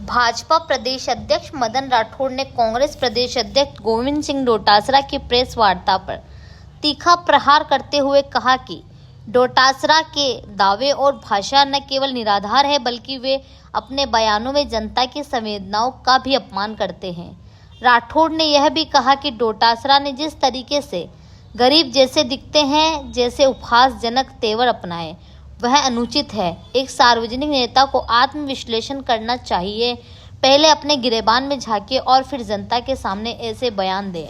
भाजपा प्रदेश अध्यक्ष मदन राठौड़ ने कांग्रेस प्रदेश अध्यक्ष गोविंद सिंह डोटासरा की प्रेस वार्ता पर तीखा प्रहार करते हुए कहा कि डोटासरा के दावे और भाषा न केवल निराधार है बल्कि वे अपने बयानों में जनता की संवेदनाओं का भी अपमान करते हैं। राठौड़ ने यह भी कहा कि डोटासरा ने जिस तरीके से गरीब जैसे दिखते हैं, जैसे उपहासजनक तेवर अपनाए, वह अनुचित है। एक सार्वजनिक नेता को आत्मविश्लेषण करना चाहिए, पहले अपने गिरेबान में झांके और फिर जनता के सामने ऐसे बयान दें।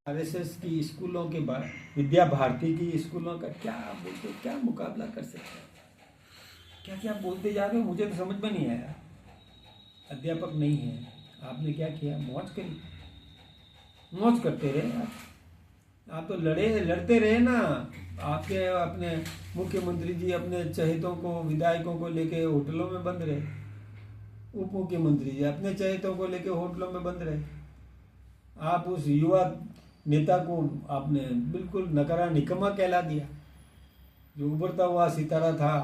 आरएसएस की स्कूलों के बाद विद्या भारती की स्कूलों का क्या मुकाबला कर सकते हैं? क्या बोलते जा रहे हो, मुझे तो समझ में नहीं आया। अध्यापक नहीं है, आपने क्या किया? मौज करी, मौज करते रहे आप तो लड़ते रहे ना। आपके अपने मुख्यमंत्री जी अपने चहेतों को, विधायकों को लेके होटलों में बंद रहे। उप मुख्यमंत्री जी अपने चहेतों को लेके होटलों में बंद रहे। आप उस युवा नेता को आपने बिल्कुल नकारा निकम्मा कहला दिया। जो उभरता हुआ सितारा था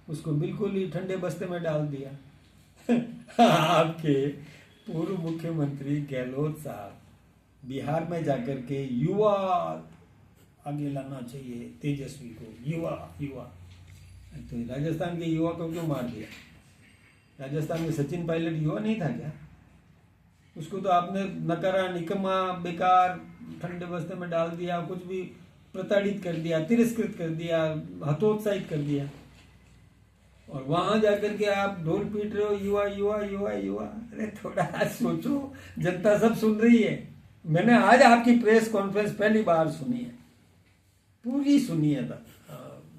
उसको बिल्कुल ही ठंडे बस्ते में डाल दिया। आपके पूर्व मुख्यमंत्री गहलोत साहब बिहार में जाकर के युवा आगे लाना चाहिए, तेजस्वी को, युवा। तो राजस्थान के युवा को क्यों मार दिया? राजस्थान में सचिन पायलट युवा नहीं था क्या? उसको तो आपने नकारा निकम्मा बेकार ठंडे बस्ते में डाल दिया, कुछ भी प्रताड़ित कर दिया, तिरस्कृत कर दिया, हतोत्साहित कर दिया। और वहां जाकर के आप ढोल पीट रहे हो, युवा युवा युवा युवा। अरे थोड़ा सोचो, जनता सब सुन रही है। मैंने आज आपकी प्रेस कॉन्फ्रेंस पहली बार सुनी है, पूरी सुनी है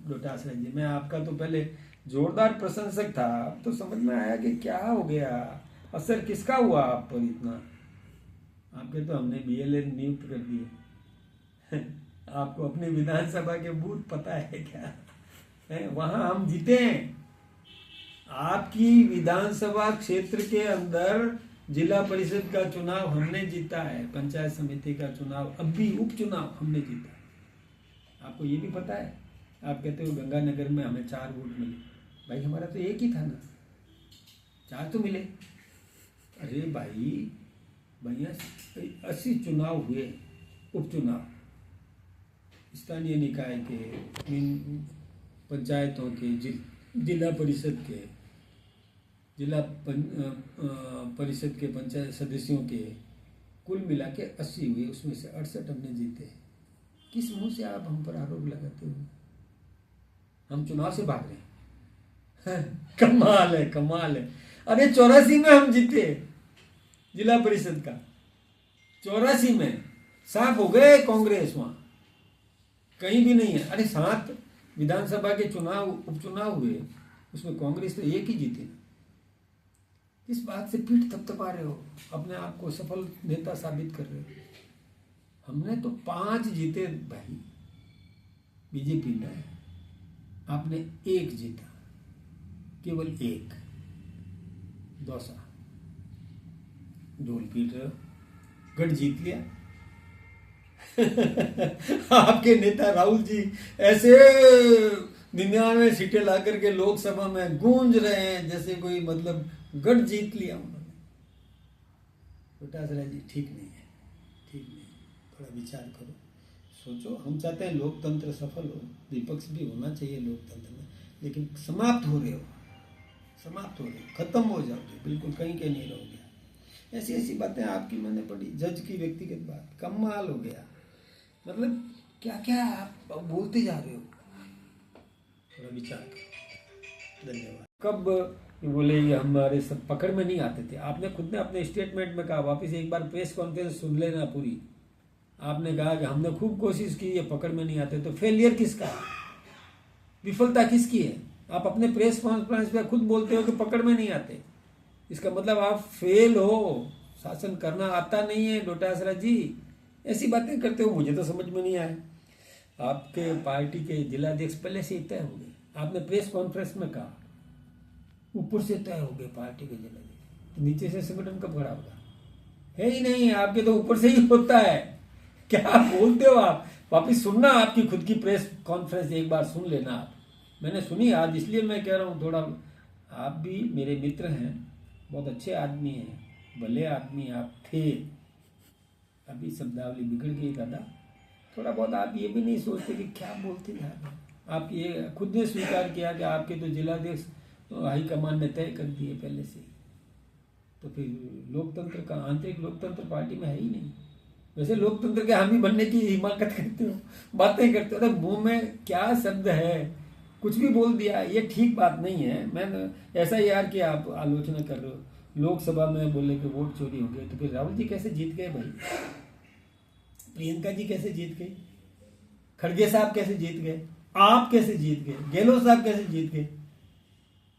डोटासरा जी। मैं आपका तो पहले जोरदार प्रशंसक था, अब तो समझ में आया कि क्या हो गया, असर किसका हुआ आप पर इतना। आपके तो हमने बीएलए नियुक्त कर दिए। आपको अपनी विधानसभा के बूथ पता है क्या है? वहां हम जीते हैं। आपकी विधानसभा क्षेत्र के अंदर जिला परिषद का चुनाव हमने जीता है, पंचायत समिति का चुनाव, अब भी उपचुनाव हमने जीता है। आपको ये भी पता है? आप कहते हो गंगानगर में हमें 4 वोट मिले। भाई हमारा तो एक ही था ना, 4 तो मिले। अरे भाई भैया 80 चुनाव हुए, उपचुनाव, स्थानीय निकाय के, पंचायतों के, जिला परिषद के, जिला परिषद के पंचायत सदस्यों के, कुल मिला के 80 हुए, उसमें से 68 हमने जीते। किस मुंह से आप हम पर आरोप लगाते हो? हम चुनाव से भाग रहे हैं। कमाल है, कमाल है। अरे 84 में हम जीते जिला परिषद का, 84 में साफ हो गए कांग्रेस, वहां कहीं भी नहीं है। अरे 7 विधानसभा के चुनाव, उपचुनाव हुए, उसमें कांग्रेस तो एक ही जीती। किस बात से पीठ थपथपा रहे हो? अपने आप को सफल नेता साबित कर रहे हो। हमने तो 5 जीते भाई, बीजेपी ने, आपने 1 जीता, केवल 1। दौसा ढोल पीट रहे हो, गढ़ जीत लिया। आपके नेता राहुल जी ऐसे 99 सीटें ला करके लोकसभा में गूंज रहे हैं जैसे कोई मतलब गढ़ जीत लिया उन्होंने। डोटासरा जी ठीक नहीं है, ठीक नहीं, थोड़ा विचार करो, सोचो। हम चाहते हैं लोकतंत्र सफल हो, विपक्ष भी होना चाहिए लोकतंत्र में, लेकिन समाप्त हो रहे हो, खत्म हो जाओगे, बिल्कुल कहीं के नहीं रहोगे। ऐसी बातें आपकी मैंने पढ़ी, जज की व्यक्तिगत बात, कमाल हो गया। मतलब क्या आप बोलते जा रहे हो, थोड़ा विचार करो। धन्यवाद। कब बोले ये हमारे सब पकड़ में नहीं आते थे? आपने खुद ने अपने स्टेटमेंट में कहा, वापिस एक बार प्रेस कॉन्फ्रेंस सुन लेना पूरी। आपने कहा कि हमने खूब कोशिश की, ये पकड़ में नहीं आते। तो फेलियर किसका है, विफलता किसकी है? आप अपने प्रेस कॉन्फ्रेंस में खुद बोलते हो कि पकड़ में नहीं आते, इसका मतलब आप फेल हो, शासन करना आता नहीं है। डोटासरा जी ऐसी बातें करते हो, मुझे तो समझ में नहीं आया। आपके पार्टी के जिलाध्यक्ष पहले से ही तय हो गए, आपने प्रेस कॉन्फ्रेंस में कहा, ऊपर से तय हो गए पार्टी के जिलाध्यक्ष, तो नीचे से संगठन कब खड़ा होगा? है ही नहीं, आपके तो ऊपर से ही होता है। क्या बोलते हो आप? वापिस सुनना आपकी खुद की प्रेस कॉन्फ्रेंस, एक बार सुन लेना आप। मैंने सुनी आज, इसलिए मैं कह रहा हूँ, थोड़ा आप भी मेरे मित्र हैं, बहुत अच्छे आदमी हैं, भले आदमी आप थे। अभी शब्दावली बिगड़ गई दादा। थोड़ा बहुत आप ये भी नहीं सोचते कि क्या बोलते जा रहे हैं। आप ये खुद ने स्वीकार किया कि आपके तो जिलाध्यक्ष हाईकमान ने तय कर दिए पहले से, तो फिर लोकतंत्र का, आंतरिक लोकतंत्र पार्टी में है ही नहीं। वैसे लोकतंत्र के हामी बनने की हिमाकत करते हो, बातें करते हो, तो मुंह में क्या शब्द है, कुछ भी बोल दिया, ये ठीक बात नहीं है। मैं ऐसा यार कि आप आलोचना कर रहे हो, लोकसभा में बोले कि वोट चोरी हो गए, तो फिर राहुल जी कैसे जीत गए भाई? प्रियंका जी कैसे जीत गई? खड़गे साहब कैसे जीत गए? आप कैसे जीत गए? गहलोत साहब कैसे जीत गए?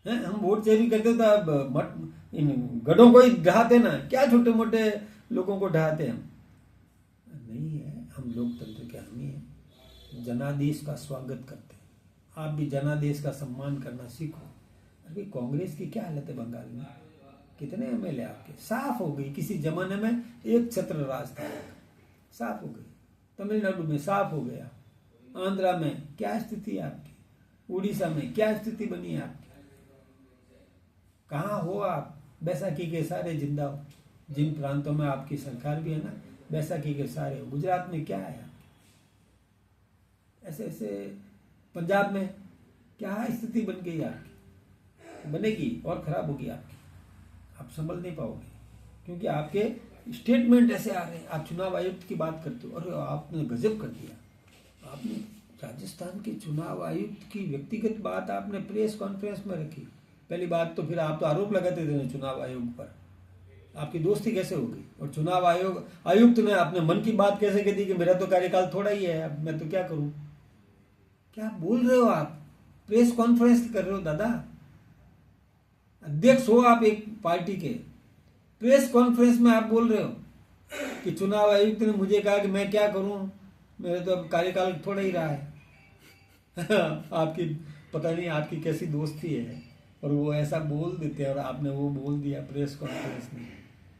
हैं, हम वोट चोरी करते तो अब इन गढ़ों को ही ढहाते ना, क्या छोटे मोटे लोगों को ढहाते हम? नहीं है, हम लोकतंत्र के हामी हैं, जनादेश का स्वागत करते हैं। आप भी जनादेश का सम्मान करना सीखो। अभी कांग्रेस की क्या हालत है बंगाल में? कितने एमएलए आपके? साफ हो गई। किसी जमाने में एक छत्र राज था, साफ हो गई। तमिलनाडु में साफ हो गया। आंध्रा में क्या स्थिति है आपकी? उड़ीसा में क्या स्थिति बनी है आपकी? कहाँ हो आप? बैसाखी के सारे जिंदा हो। जिन प्रांतों में आपकी सरकार भी है ना, बैसाखी के सारे हो। गुजरात में क्या है? ऐसे ऐसे पंजाब में क्या स्थिति बन गई आपकी? बनेगी और खराब होगी आपकी। आप संभल नहीं पाओगे, क्योंकि आपके स्टेटमेंट ऐसे आ रहे हैं। आप चुनाव आयुक्त की बात करते हो, और आपने गजब कर दिया। आपने राजस्थान के चुनाव आयुक्त की व्यक्तिगत बात आपने प्रेस कॉन्फ्रेंस में रखी। पहली बात तो फिर आप तो आरोप लगाते थे चुनाव आयोग पर, आपकी दोस्ती कैसे हो गई? और चुनाव आयुक्त ने अपने मन की बात कैसे कह दी कि मेरा तो कार्यकाल थोड़ा ही है, अब मैं तो क्या करूं? क्या बोल रहे हो आप? प्रेस कॉन्फ्रेंस कर रहे हो दादा, अध्यक्ष हो आप एक पार्टी के, प्रेस कॉन्फ्रेंस में आप बोल रहे हो कि चुनाव आयुक्त ने मुझे कहा कि मैं क्या करूं, मेरा तो अब कार्यकाल थोड़ा ही रहा है। आपकी पता नहीं आपकी कैसी दोस्ती है, और वो ऐसा बोल देते हैं, और आपने वो बोल दिया प्रेस कॉन्फ्रेंस में।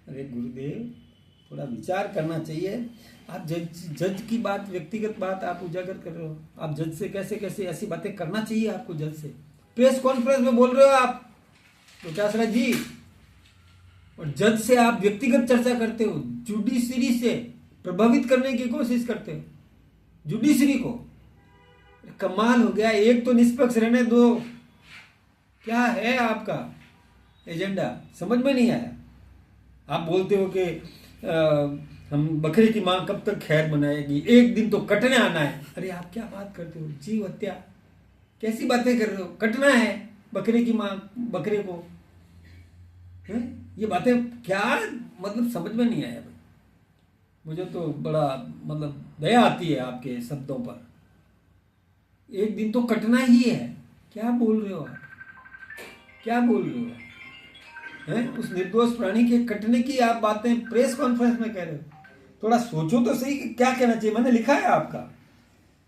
अरे गुरुदेव, थोड़ा विचार करना चाहिए। आप जज की बात, व्यक्तिगत बात आप उजागर कर रहे हो। आप जज से कैसे कैसे ऐसी बातें करना चाहिए आपको? जज से प्रेस कॉन्फ्रेंस में बोल रहे हो आप डोटासरा जी, और जज से आप व्यक्तिगत चर्चा करते हो, जुडिशरी से प्रभावित करने की कोशिश करते हो जुडिशरी को। कमाल हो गया। एक तो निष्पक्ष रहने दो, क्या है आपका एजेंडा? समझ में नहीं आया। आप बोलते हो कि हम बकरे की मांग कब तक खैर बनाएगी, एक दिन तो कटने आना है। अरे आप क्या बात करते हो? जीव हत्या, कैसी बातें कर रहे हो? कटना है बकरे की मांग, बकरे को है? ये बातें क्या मतलब समझ में नहीं आया भाई। मुझे तो बड़ा मतलब दया आती है आपके शब्दों पर। एक दिन तो कटना ही है, क्या बोल रहे हो आप? क्या बोल रहे हो हैं? उस निर्दोष प्राणी के कटने की आप बातें प्रेस कॉन्फ्रेंस में कह रहे हो। थोड़ा सोचो तो सही कि क्या कहना चाहिए। मैंने लिखा है आपका,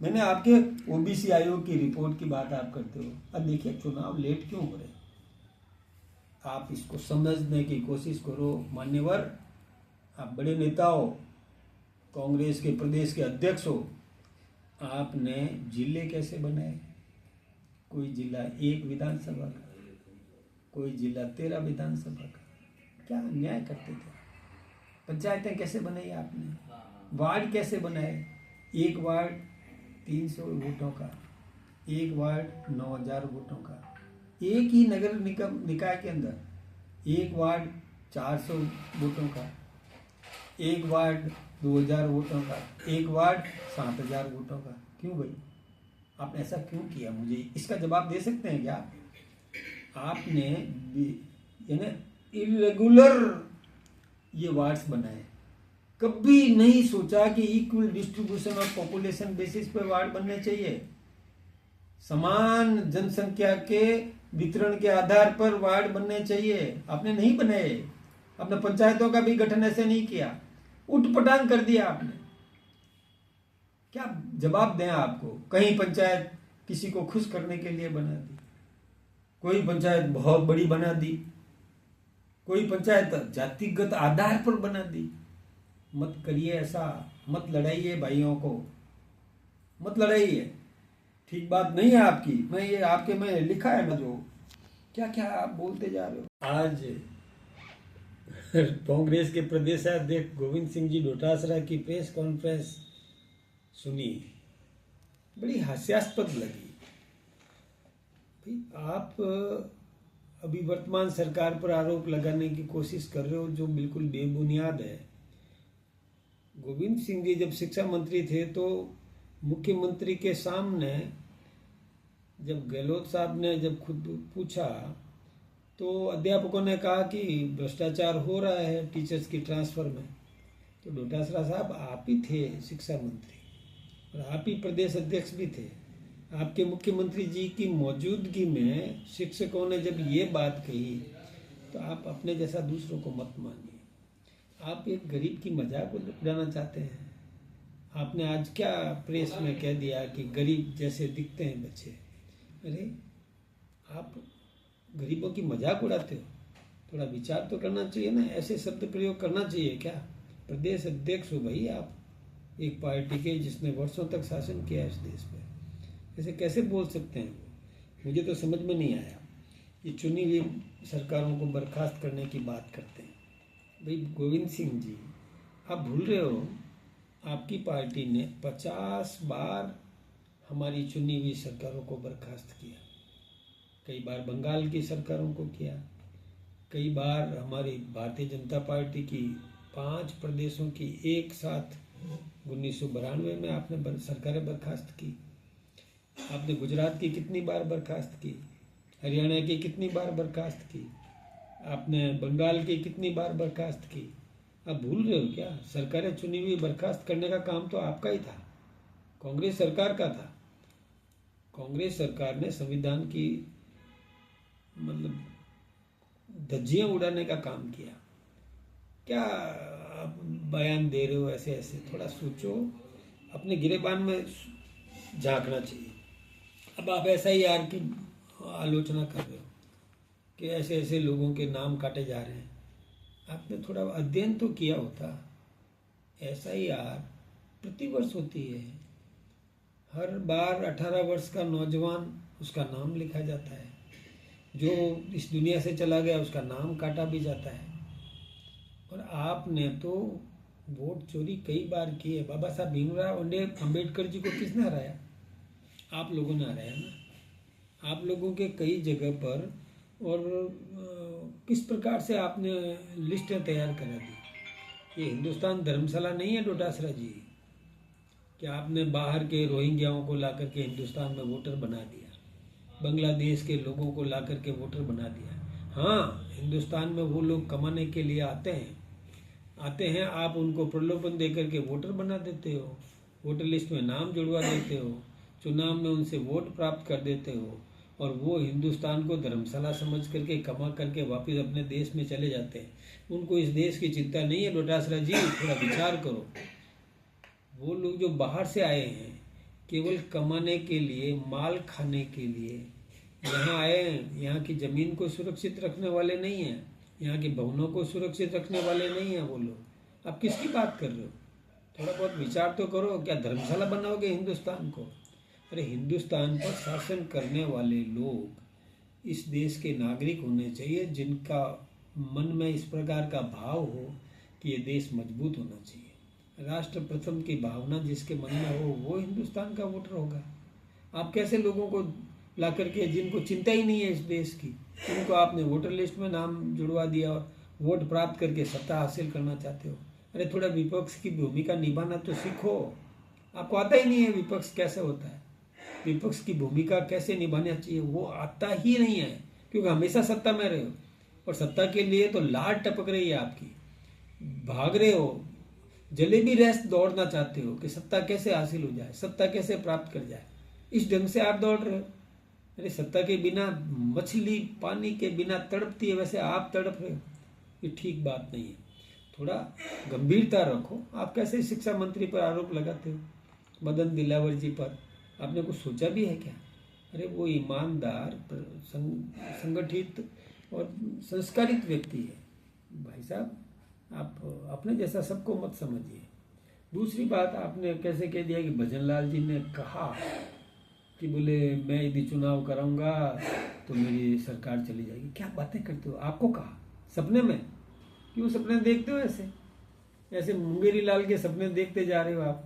मैंने आपके ओबीसी आयोग की रिपोर्ट की बात आप करते हो। अब देखिए चुनाव लेट क्यों हो रहे, आप इसको समझने की कोशिश करो। मान्यवर, आप बड़े नेता हो, कांग्रेस के प्रदेश के अध्यक्ष हो, आपने जिले कैसे बनाए? कोई जिला 1 विधानसभा का, कोई जिला 13 विधानसभा का। क्या अन्याय करते थे। पंचायतें कैसे बनाई आपने? वार्ड कैसे बनाए? एक वार्ड 300 वोटों का, एक वार्ड 9000 वोटों का। एक ही नगर निकाय के अंदर एक वार्ड 400 वोटों का, एक वार्ड 2000 वोटों का, एक वार्ड 7000 वोटों का। क्यों भाई, आपने ऐसा क्यों किया? मुझे इसका जवाब दे सकते हैं क्या? आपने यानी इरेगुलर ये वार्ड्स बनाए। कभी नहीं सोचा कि equal distribution of population basis पे वार्ड बनने चाहिए। समान जनसंख्या के वितरण के आधार पर वार्ड बनने चाहिए। आपने नहीं बनाए। आपने पंचायतों का भी गठन ऐसे नहीं किया, उठपटांग कर दिया आपने। क्या जवाब दें आपको? कहीं पंचायत किसी को खुश करने के लिए बना दी, कोई पंचायत बहुत बड़ी बना दी, कोई पंचायत जातिगत आधार पर बना दी। मत करिए ऐसा, मत लड़ाइए भाइयों को, मत लड़ाइए। ठीक बात नहीं है आपकी। मैं ये आपके में लिखा है ना, जो क्या क्या आप बोलते जा रहे हो। आज कांग्रेस के प्रदेशाध्यक्ष गोविंद सिंह जी डोटासरा की प्रेस कॉन्फ्रेंस सुनी, बड़ी हास्यास्पद लगी। भाई आप अभी वर्तमान सरकार पर आरोप लगाने की कोशिश कर रहे हो जो बिल्कुल बेबुनियाद है। गोविंद सिंह जी जब शिक्षा मंत्री थे तो मुख्यमंत्री के सामने जब गहलोत साहब ने जब खुद पूछा तो अध्यापकों ने कहा कि भ्रष्टाचार हो रहा है टीचर्स की ट्रांसफ़र में, तो डोटासरा साहब आप ही थे शिक्षा मंत्री और आप ही प्रदेश अध्यक्ष भी थे। आपके मुख्यमंत्री जी की मौजूदगी में शिक्षकों ने जब ये बात कही तो आप अपने जैसा दूसरों को मत मानिए। आप एक गरीब की मजाक उड़ाना चाहते हैं। आपने आज क्या प्रेस में कह दिया कि गरीब जैसे दिखते हैं बच्चे। अरे आप गरीबों की मजाक उड़ाते हो, थोड़ा विचार तो करना चाहिए ना, ऐसे शब्द प्रयोग करना चाहिए क्या? प्रदेश अध्यक्ष हो भाई आप, एक पार्टी के जिसने वर्षों तक शासन किया है इस देश पे, ऐसे कैसे बोल सकते हैं? मुझे तो समझ में नहीं आया। ये चुनी हुई सरकारों को बर्खास्त करने की बात करते हैं। भाई गोविंद सिंह जी, आप भूल रहे हो आपकी पार्टी ने 50 बार हमारी चुनी हुई सरकारों को बर्खास्त किया। कई बार बंगाल की सरकारों को किया, कई बार हमारी भारतीय जनता पार्टी की 5 प्रदेशों की एक साथ 1992 में आपने सरकारें बर्खास्त की। आपने गुजरात की कितनी बार बर्खास्त की, हरियाणा की कितनी बार बर्खास्त की, आपने बंगाल की कितनी बार बर्खास्त की। आप भूल रहे हो क्या? सरकारें चुनी हुई बर्खास्त करने का काम तो आपका ही था, कांग्रेस सरकार का था। कांग्रेस सरकार ने संविधान की मतलब धज्जियां उड़ाने का काम किया। क्या आप बयान दे रहे हो ऐसे ऐसे? थोड़ा सोचो, अपने गिरेबान में झांकना चाहिए। अब आप ऐसा ही यार की आलोचना कर रहे हो कि ऐसे ऐसे लोगों के नाम काटे जा रहे हैं। आपने थोड़ा अध्ययन तो किया होता। ऐसा ही यार प्रतिवर्ष होती है, हर बार 18 वर्ष का नौजवान उसका नाम लिखा जाता है, जो इस दुनिया से चला गया उसका नाम काटा भी जाता है। और आपने तो वोट चोरी कई बार की है। बाबा साहब भीमराव अम्बेडकर जी को किसने हराया? आप लोगों ने हराया ना। आप लोगों के कई जगह पर और किस प्रकार से आपने लिस्टें तैयार करा दी। ये हिंदुस्तान धर्मशाला नहीं है डोटासरा जी कि आपने बाहर के रोहिंग्याओं को ला करके हिंदुस्तान में वोटर बना दिया, बांग्लादेश के लोगों को ला करके वोटर बना दिया। हाँ, हिंदुस्तान में वो लोग कमाने के लिए आते हैं, आप उनको प्रलोभन दे करके वोटर बना देते हो, वोटर लिस्ट में नाम जुड़वा देते हो, चुनाव में उनसे वोट प्राप्त कर देते हो और वो हिंदुस्तान को धर्मशाला समझ करके कमा करके वापस अपने देश में चले जाते हैं। उनको इस देश की चिंता नहीं है। डोटासरा जी, थोड़ा विचार करो। वो लोग जो बाहर से आए हैं केवल कमाने के लिए, माल खाने के लिए यहाँ आए हैं, यहाँ की ज़मीन को सुरक्षित रखने वाले नहीं हैं, यहाँ के भवनों को सुरक्षित रखने वाले नहीं हैं वो लोग। आप किसकी बात कर रहे हो? थोड़ा बहुत विचार तो करो। क्या धर्मशाला बनाओगे हिंदुस्तान को? अरे हिंदुस्तान पर शासन करने वाले लोग इस देश के नागरिक होने चाहिए, जिनका मन में इस प्रकार का भाव हो कि ये देश मजबूत होना चाहिए। राष्ट्र प्रथम की भावना जिसके मन में हो वो हिंदुस्तान का वोटर होगा। आप कैसे लोगों को ला करके, जिनको चिंता ही नहीं है इस देश की, उनको आपने वोटर लिस्ट में नाम जुड़वा दिया और वोट प्राप्त करके सत्ता हासिल करना चाहते हो। अरे थोड़ा विपक्ष की भूमिका निभाना तो सीखो। आपको आता ही नहीं है विपक्ष कैसे होता है, विपक्ष की भूमिका कैसे निभाना चाहिए वो आता ही नहीं है, क्योंकि हमेशा सत्ता में रहे हो और सत्ता के लिए तो लाट टपक रही है आपकी, भाग रहे हो, जलेबी रेस दौड़ना चाहते हो कि सत्ता कैसे हासिल हो जाए, सत्ता कैसे प्राप्त कर जाए। इस ढंग से आप दौड़ रहे हो। अरे सत्ता के बिना मछली पानी के बिना तड़पती है, वैसे आप तड़प रहे हो। ये ठीक बात नहीं है। थोड़ा गंभीरता रखो। आप कैसे शिक्षा मंत्री पर आरोप लगाते हो, मदन दिलावर जी पर? आपने कुछ सोचा भी है क्या? अरे वो ईमानदार, संगठित और संस्कारित व्यक्ति है। भाई साहब, आप अपने जैसा सबको मत समझिए। दूसरी बात, आपने कैसे कह दिया कि भजनलाल जी ने कहा कि बोले मैं यदि चुनाव कराऊंगा तो मेरी सरकार चली जाएगी। क्या बातें करते हो? आपको कहा सपने में? क्यों सपने देखते हो ऐसे? ऐसे मुंगेरी लाल के सपने देखते जा रहे हो आप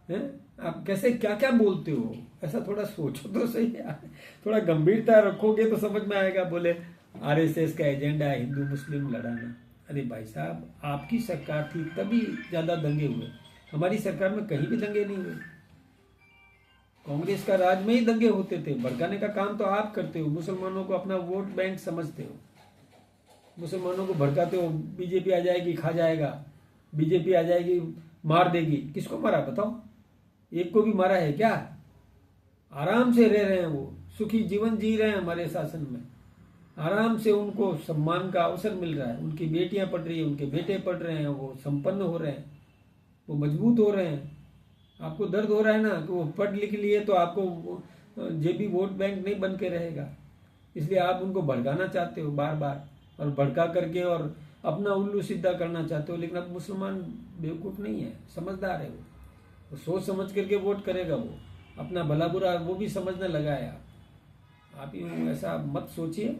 हैं? आप कैसे क्या क्या बोलते हो? ऐसा थोड़ा सोचो तो सही यार। थोड़ा गंभीरता रखोगे तो समझ में आएगा। बोले आरएसएस का एजेंडा है हिंदू मुस्लिम लड़ाना। अरे भाई साहब, आपकी सरकार थी तभी ज्यादा दंगे हुए, हमारी सरकार में कहीं भी दंगे नहीं हुए। कांग्रेस का राज में ही दंगे होते थे। भड़काने का काम तो आप करते हो, मुसलमानों को अपना वोट बैंक समझते हो, मुसलमानों को भड़काते हो। बीजेपी आ जाएगी खा जाएगा, बीजेपी आ जाएगी मार देगी। किसको मारा बताओ? एक को भी मारा है क्या? आराम से रह रहे हैं, वो सुखी जीवन जी रहे हैं हमारे शासन में। आराम से उनको सम्मान का अवसर मिल रहा है, उनकी बेटियां पढ़ रही है, उनके बेटे पढ़ रहे हैं, वो संपन्न हो रहे हैं, वो मजबूत हो रहे हैं। आपको दर्द हो रहा है ना कि वो पढ़ लिख लिए तो आपको जेबी वोट बैंक नहीं बन के रहेगा, इसलिए आप उनको भड़काना चाहते हो बार बार, और भड़का करके और अपना उल्लू सीधा करना चाहते हो। लेकिन अब मुसलमान बेवकूफ़ नहीं है, समझदार है। वो सोच समझ करके वोट करेगा, वो अपना भला बुरा वो भी समझने लगा है। आप ही ऐसा मत सोचिए।